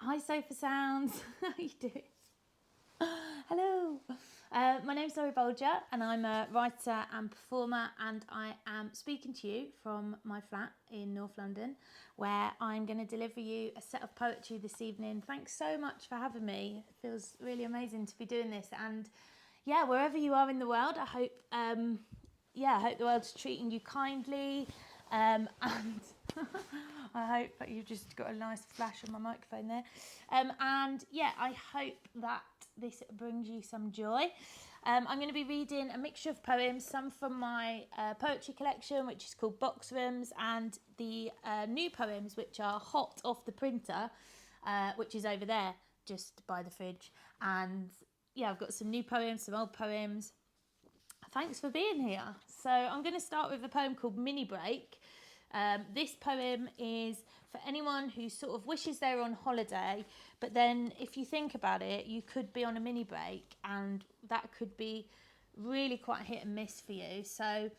Hi, Sofar Sounds. How you doing? Hello. My name's Laurie Bolger, and I'm a writer and performer, and I am speaking to you from my flat in North London, where I'm going to deliver you a set of poetry this evening. Thanks so much for having me. It feels really amazing to be doing this, and yeah, wherever you are in the world, I hope I hope the world's treating you kindly, and I hope that you've just got a nice flash on my microphone there. And yeah, I hope that this brings you some joy. I'm going to be reading a mixture of poems, some from my poetry collection, which is called Box Rooms, and the new poems, which are hot off the printer, which is over there, just by the fridge. And yeah, I've got some new poems, some old poems. Thanks for being here. So I'm going to start with a poem called Mini Break. This poem is for anyone who sort of wishes they were on holiday, but then if you think about it, you could be on a mini break, and that could be really quite hit and miss for you. So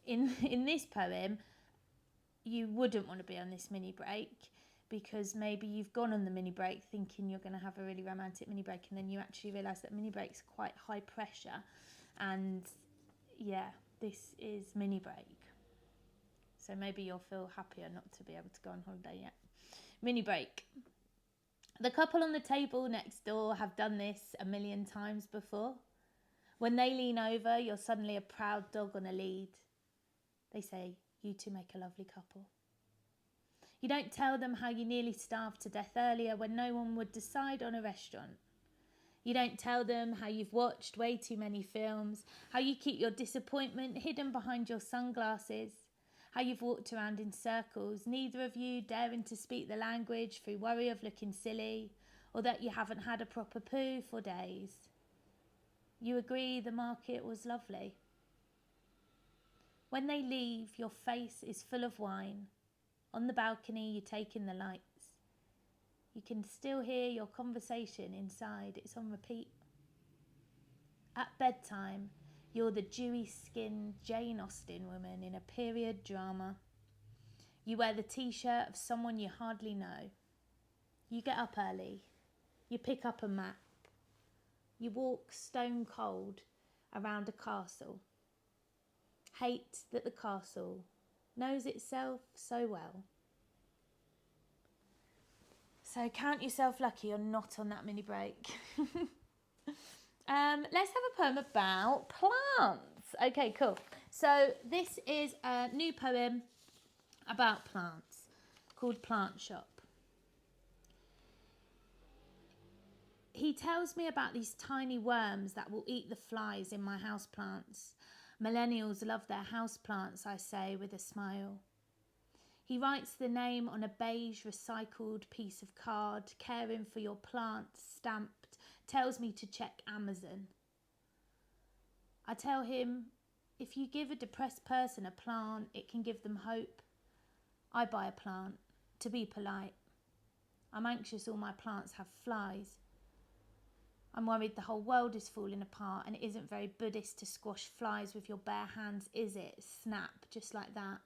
in this poem, you wouldn't want to be on this mini break, because maybe you've gone on the mini break thinking you're going to have a really romantic mini break, and then you actually realise that mini breaks are quite high pressure. And yeah, this is mini break. So maybe you'll feel happier not to be able to go on holiday yet. Mini break. The couple on the table next door have done this a million times before. When they lean over, you're suddenly a proud dog on a lead. They say, "You two make a lovely couple." You don't tell them how you nearly starved to death earlier when no one would decide on a restaurant. You don't tell them how you've watched way too many films, how you keep your disappointment hidden behind your sunglasses, how you've walked around in circles, neither of you daring to speak the language through worry of looking silly, or that you haven't had a proper poo for days. You agree the market was lovely. When they leave, your face is full of wine. On the balcony, you take in the lights. You can still hear your conversation inside. It's on repeat. At bedtime, you're the dewy-skinned Jane Austen woman in a period drama. You wear the t-shirt of someone you hardly know. You get up early. You pick up a map. You walk stone cold around a castle. Hate that the castle knows itself so well. So count yourself lucky you're not on that mini break. Let's have a poem about plants. Okay, cool. So this is a new poem about plants called Plant Shop. He tells me about these tiny worms that will eat the flies in my houseplants. Millennials love their houseplants, I say with a smile. He writes the name on a beige recycled piece of card, caring for your plant, stamped, tells me to check Amazon. I tell him, if you give a depressed person a plant, it can give them hope. I buy a plant, to be polite. I'm anxious all my plants have flies. I'm worried the whole world is falling apart, and it isn't very Buddhist to squash flies with your bare hands, is it? Snap, just like that.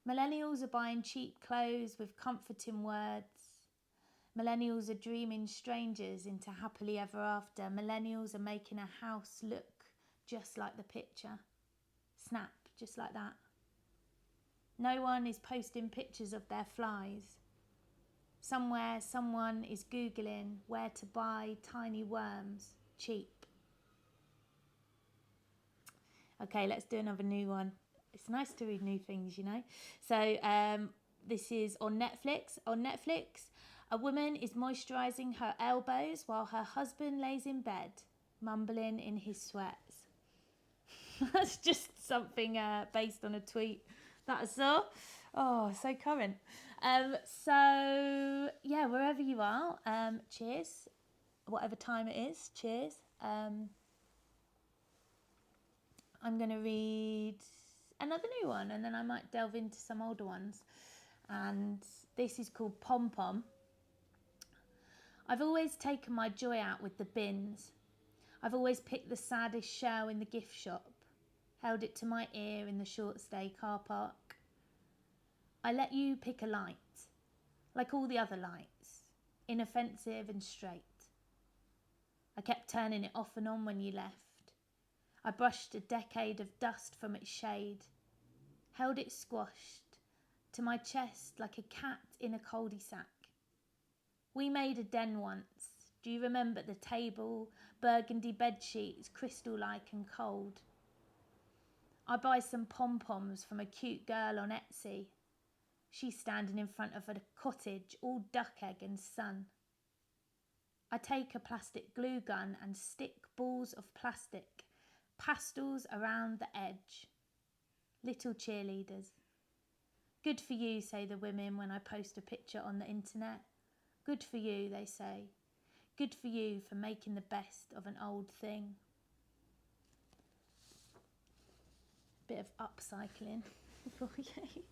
Millennials are buying cheap clothes with comforting words. Millennials are dreaming strangers into happily ever after. Millennials are making a house look just like the picture. Snap, just like that. No one is posting pictures of their flies. Somewhere someone is Googling where to buy tiny worms cheap. Okay, let's do another new one. It's nice to read new things, you know. So this is on Netflix. On Netflix, a woman is moisturising her elbows while her husband lays in bed, mumbling in his sweats. That's just something based on a tweet that I saw. Oh, so current. So yeah, wherever you are, cheers. Whatever time it is, cheers. I'm going to read another new one, and then I might delve into some older ones. And this is called Pom Pom. I've always taken my joy out with the bins. I've always picked the saddest shell in the gift shop, held it to my ear in the short stay car park. I let you pick a light. like all the other lights, inoffensive and straight. I kept turning it off and on when you left. I brushed a decade of dust from its shade, held it squashed to my chest like a cat in a cul-de-sac. We made a den once. Do you remember the table, burgundy bedsheets, crystal-like and cold? I buy some Pom Poms from a cute girl on Etsy. She's standing in front of a cottage, all duck egg and sun. I take a plastic glue gun and stick balls of plastic, pastels around the edge. Little cheerleaders. Good for you, say the women when I post a picture on the internet. Good for you, they say. Good for you for making the best of an old thing. Bit of upcycling for you.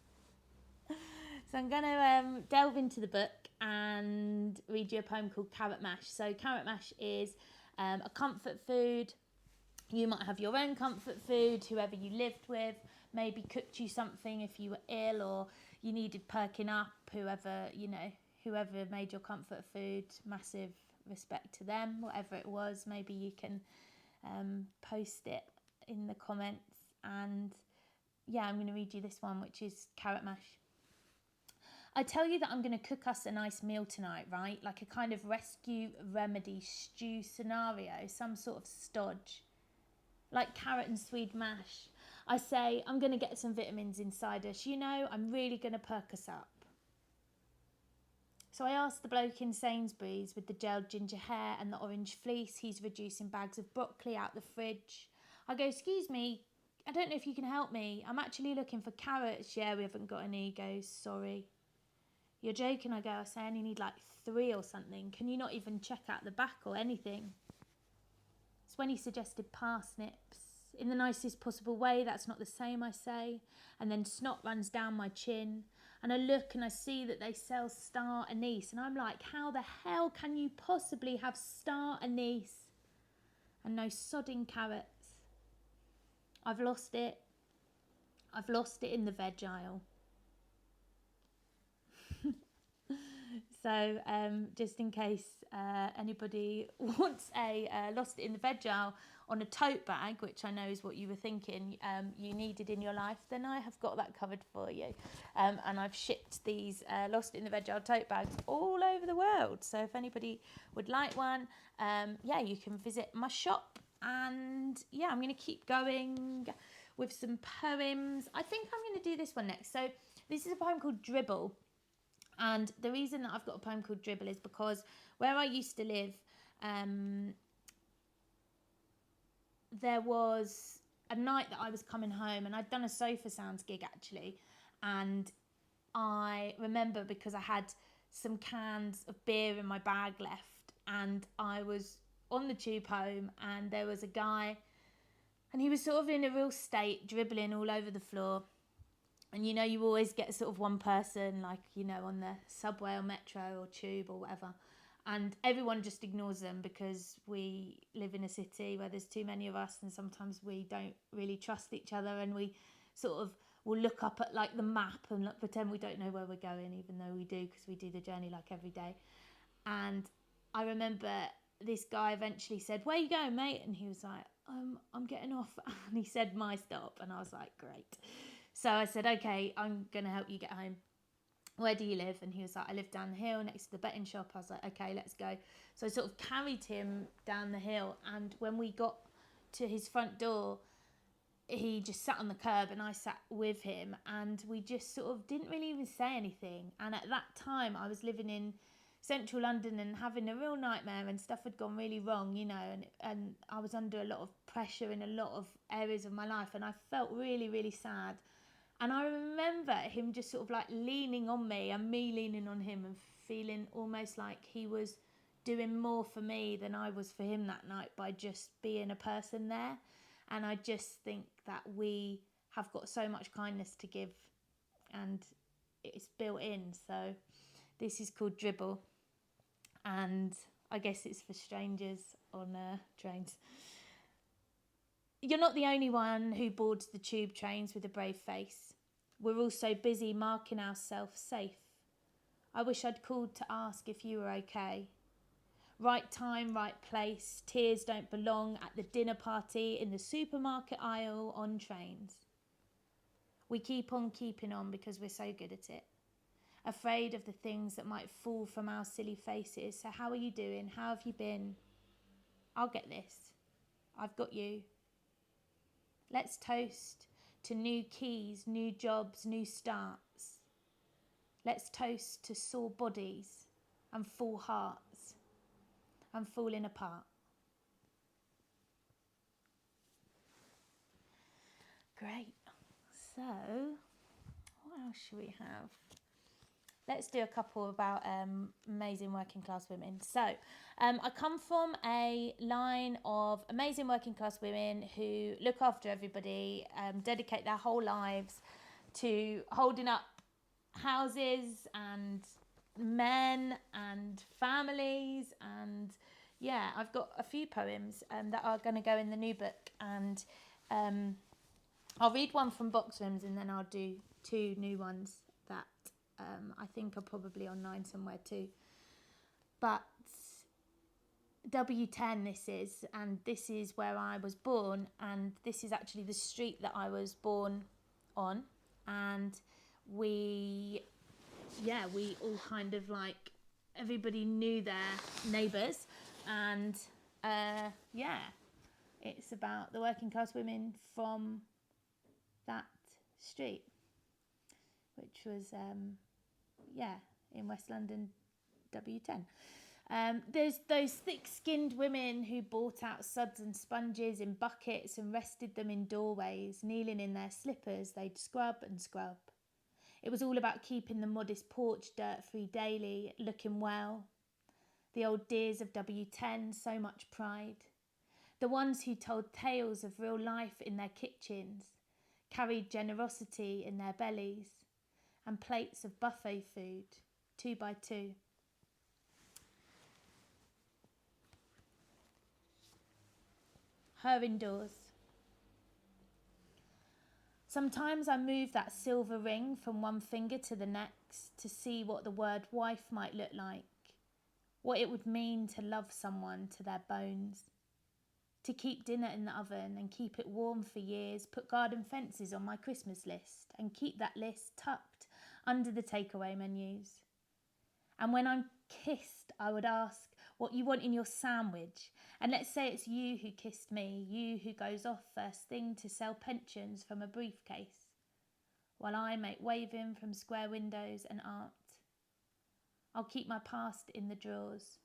So I'm going to delve into the book and read you a poem called Carrot Mash. So carrot mash is a comfort food. You might have your own comfort food, whoever you lived with, maybe cooked you something if you were ill or you needed perking up, whoever made your comfort food, massive respect to them, whatever it was. Maybe you can post it in the comments. And yeah, I'm going to read you this one, which is carrot mash. I tell you that I'm going to cook us a nice meal tonight, right? Like a kind of rescue remedy stew scenario, some sort of stodge. Like carrot and swede mash. I say, I'm going to get some vitamins inside us. You know, I'm really going to perk us up. So I asked the bloke in Sainsbury's with the gelled ginger hair and the orange fleece. He's reducing bags of broccoli out the fridge. I go, excuse me, I don't know if you can help me. I'm actually looking for carrots. Yeah, we haven't got any. He goes, sorry. You're joking, I go. I say, I only need like 3 or something. Can you not even check out the back or anything? It's when he suggested parsnips. In the nicest possible way, that's not the same, I say. And then snot runs down my chin. And I look and I see that they sell star anise. And I'm like, how the hell can you possibly have star anise and no sodding carrots? I've lost it. I've lost it in the veg aisle. So just in case anybody wants a lost it in the veg aisle on a tote bag, which I know is what you were thinking you needed in your life, then I have got that covered for you. And I've shipped these lost it in the veg aisle tote bags all over the world. So if anybody would like one, yeah, you can visit my shop. And yeah, I'm going to keep going with some poems. I think I'm going to do this one next. So this is a poem called Dribble. And the reason that I've got a poem called Dribble is because where I used to live, there was a night that I was coming home and I'd done a Sofar Sounds gig actually. And I remember because I had some cans of beer in my bag left and I was on the tube home and there was a guy and he was sort of in a real state, dribbling all over the floor. And you know, you always get sort of one person, like, you know, on the subway or metro or tube or whatever. And everyone just ignores them because we live in a city where there's too many of us and sometimes we don't really trust each other and we sort of will look up at like the map and like, pretend we don't know where we're going, even though we do because we do the journey like every day. And I remember this guy eventually said, where you going, mate? And he was like, I'm getting off. And he said my stop. And I was like, great. So I said, okay, I'm going to help you get home. Where do you live? And he was like, I live down the hill next to the betting shop. I was like, okay, let's go. So I sort of carried him down the hill. And when we got to his front door, he just sat on the curb and I sat with him. And we just sort of didn't really even say anything. And at that time, I was living in central London and having a real nightmare and stuff had gone really wrong, you know, and I was under a lot of pressure in a lot of areas of my life. And I felt really, really sad. And I remember him just sort of like leaning on me and me leaning on him and feeling almost like he was doing more for me than I was for him that night by just being a person there. And I just think that we have got so much kindness to give and it's built in. So this is called Dribble. And I guess it's for strangers on trains. You're not the only one who boards the tube trains with a brave face. We're all so busy marking ourselves safe. I wish I'd called to ask if you were okay. Right time, right place, tears don't belong at the dinner party, in the supermarket aisle, on trains. We keep on keeping on because we're so good at it. Afraid of the things that might fall from our silly faces. So how are you doing? How have you been? I'll get this. I've got you. Let's toast to new keys, new jobs, new starts. Let's toast to sore bodies and full hearts and falling apart. Great. So, what else should we have? Let's do a couple about amazing working class women. So, I come from a line of amazing working class women who look after everybody, dedicate their whole lives to holding up houses and men and families. And yeah, I've got a few poems that are going to go in the new book. And I'll read one from Boxrooms and then I'll do two new ones that I think are probably online somewhere too. But W10 this is, and this is where I was born, and this is actually the street that I was born on. And we all kind of like, everybody knew their neighbours. And it's about the working class women from that street, which was in West London, W10. There's those thick-skinned women who brought out suds and sponges in buckets and rested them in doorways. Kneeling in their slippers, they'd scrub and scrub. It was all about keeping the modest porch dirt-free daily, looking well. The old dears of W10, so much pride. The ones who told tales of real life in their kitchens, carried generosity in their bellies, and plates of buffet food, 2 by 2. Her indoors. Sometimes I move that silver ring from one finger to the next to see what the word wife might look like, what it would mean to love someone to their bones, to keep dinner in the oven and keep it warm for years, put garden fences on my Christmas list and keep that list tucked under the takeaway menus. And when I'm kissed, I would ask what you want in your sandwich. And let's say it's you who kissed me, you who goes off first thing to sell pensions from a briefcase, while I make waving from square windows and art. I'll keep my past in the drawers,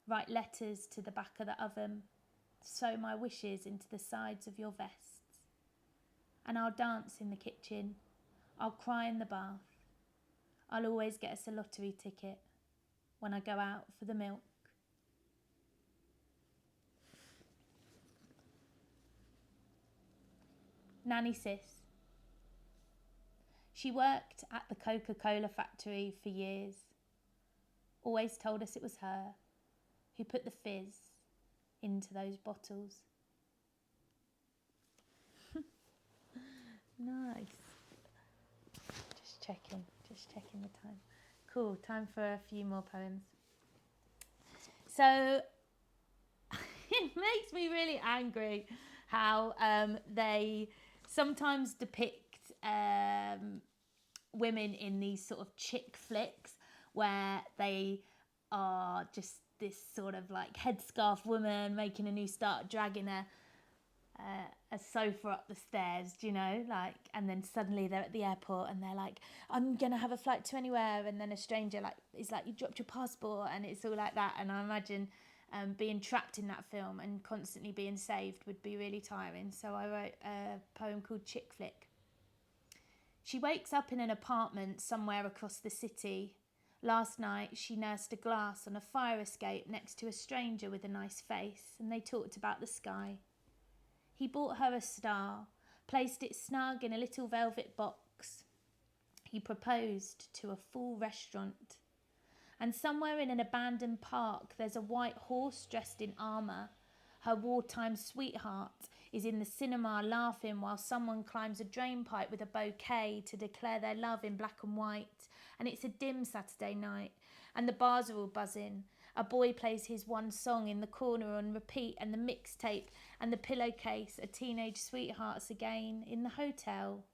write letters to the back of the oven, sew my wishes into the sides of your vests. And I'll dance in the kitchen, I'll cry in the bath. I'll always get us a lottery ticket when I go out for the milk. Nanny Sis. She worked at the Coca-Cola factory for years. Always told us it was her who put the fizz into those bottles. Nice. Just checking the time. Cool, time for a few more poems. So it makes me really angry how they sometimes depict women in these sort of chick flicks where they are just this sort of like headscarf woman making a new start, dragging a sofa up the stairs, do you know, like, and then suddenly they're at the airport and they're like, I'm gonna have a flight to anywhere, and then a stranger is like, you dropped your passport, and it's all like that. And I imagine being trapped in that film and constantly being saved would be really tiring. So I wrote a poem called Chick Flick. She wakes up in an apartment somewhere across the city. Last night she nursed a glass on a fire escape next to a stranger with a nice face, and they talked about the sky. He bought her a star, placed it snug in a little velvet box. He proposed to a full restaurant. And somewhere in an abandoned park, there's a white horse dressed in armour. Her wartime sweetheart is in the cinema laughing while someone climbs a drain pipe with a bouquet to declare their love in black and white. and it's a dim Saturday night, and the bars are all buzzing. A boy plays his one song in the corner on repeat, and the mixtape and the pillowcase are teenage sweethearts again in the hotel.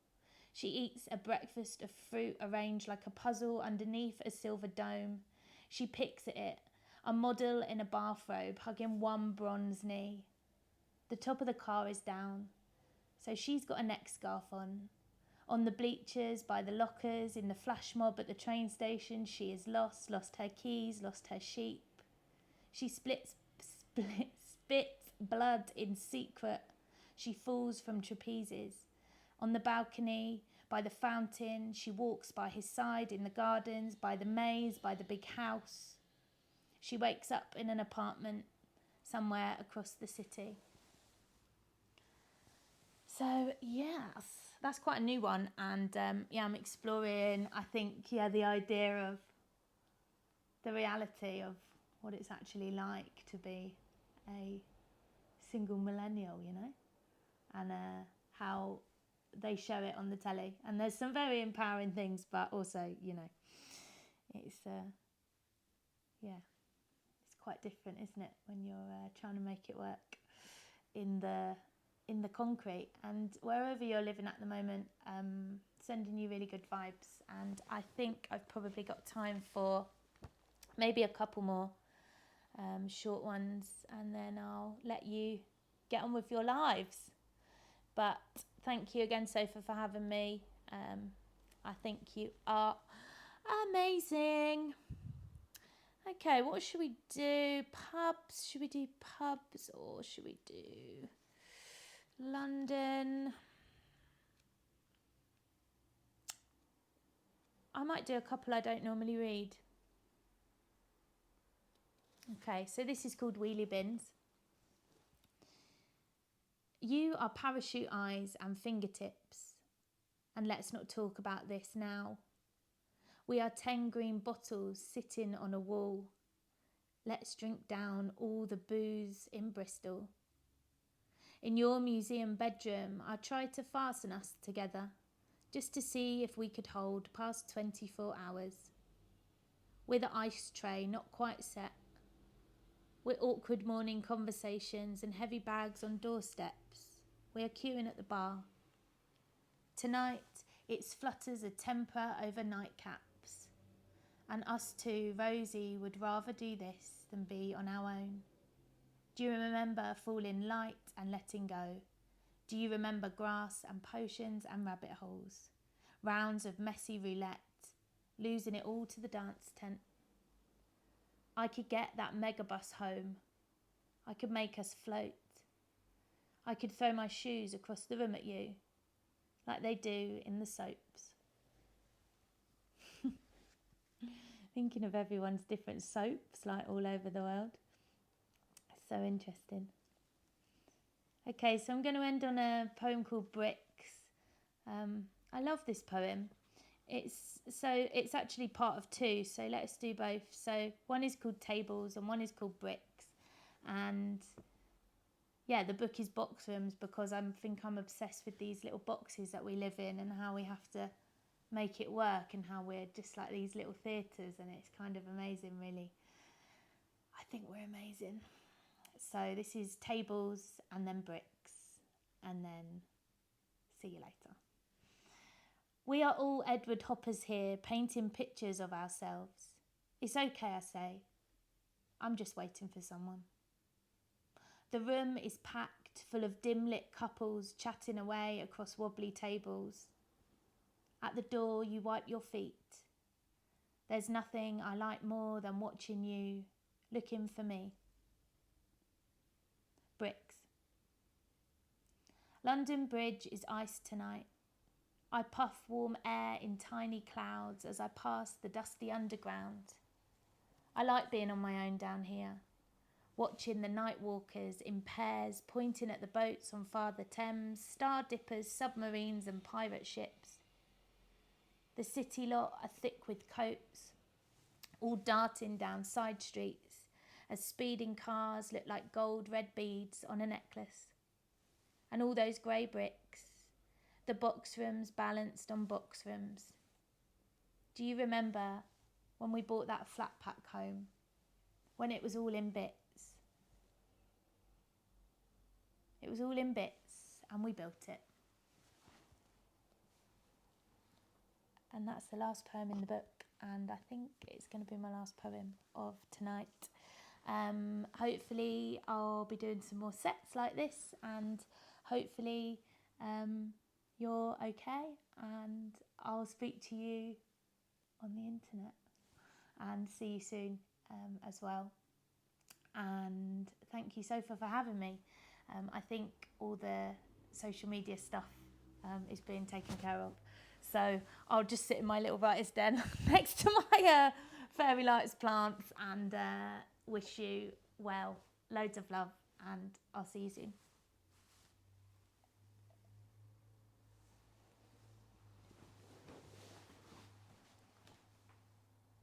She eats a breakfast of fruit arranged like a puzzle underneath a silver dome. She picks at it, a model in a bathrobe hugging one bronze knee. The top of the car is down, so she's got a neck scarf on. On the bleachers, by the lockers, in the flash mob at the train station, she is lost her keys, lost her sheep. She spits blood in secret. She falls from trapezes. On the balcony, by the fountain, she walks by his side in the gardens, by the maze, by the big house. She wakes up in an apartment somewhere across the city. So, yes, that's quite a new one. And I'm exploring, I think, the idea of the reality of what it's actually like to be a single millennial, and how they show it on the telly. And there's some very empowering things, but also, it's it's quite different, isn't it, when you're trying to make it work in the concrete. And wherever you're living at the moment, sending you really good vibes. And I think I've probably got time for maybe a couple more short ones, and then I'll let you get on with your lives. But thank you again, Sofa, for having me. I think you are amazing. Okay, what should we do? Pubs? Should we do pubs, or should we do London? I might do a couple I don't normally read. Okay, so this is called Wheelie Bins. You are parachute eyes and fingertips, and let's not talk about this now. We are 10 green bottles sitting on a wall. Let's drink down all the booze in Bristol. In your museum bedroom, I tried to fasten us together, just to see if we could hold past 24 hours. We're the ice tray not quite set. We're awkward morning conversations and heavy bags on doorsteps. We are queuing at the bar. Tonight, it's flutters of temper over nightcaps. And us two, Rosie, would rather do this than be on our own. Do you remember falling light and letting go? Do you remember grass and potions and rabbit holes? Rounds of messy roulette, losing it all to the dance tent. I could get that megabus home. I could make us float. I could throw my shoes across the room at you, like they do in the soaps. Thinking of everyone's different soaps, like all over the world. So interesting. Okay, so I'm going to end on a poem called Bricks. I love this poem. It's actually part of two, so let's do both. So one is called Tables and one is called Bricks. And the book is Box Rooms, because I think I'm obsessed with these little boxes that we live in and how we have to make it work, and how we're just like these little theatres, and it's kind of amazing, really. I think we're amazing. So this is Tables and then Bricks, and then see you later. We are all Edward Hoppers here, painting pictures of ourselves. It's okay, I say. I'm just waiting for someone. The room is packed full of dim-lit couples chatting away across wobbly tables. At the door, you wipe your feet. There's nothing I like more than watching you, looking for me. Bricks. London Bridge is iced tonight. I puff warm air in tiny clouds as I pass the dusty underground. I like being on my own down here, watching the night walkers in pairs pointing at the boats on Father Thames, star dippers, submarines and pirate ships. The city lot are thick with coats, all darting down side streets as speeding cars look like gold red beads on a necklace. And all those grey bricks, the box rooms balanced on box rooms. Do you remember when we bought that flat pack home? When it was all in bits? It was all in bits and we built it. And that's the last poem in the book, and I think it's going to be my last poem of tonight. Hopefully I'll be doing some more sets like this, and hopefully you're okay, and I'll speak to you on the internet and see you soon as well. And thank you, Sofar, for having me. I think all the social media stuff is being taken care of. So I'll just sit in my little writer's den next to my fairy lights plants and wish you well, loads of love, and I'll see you soon.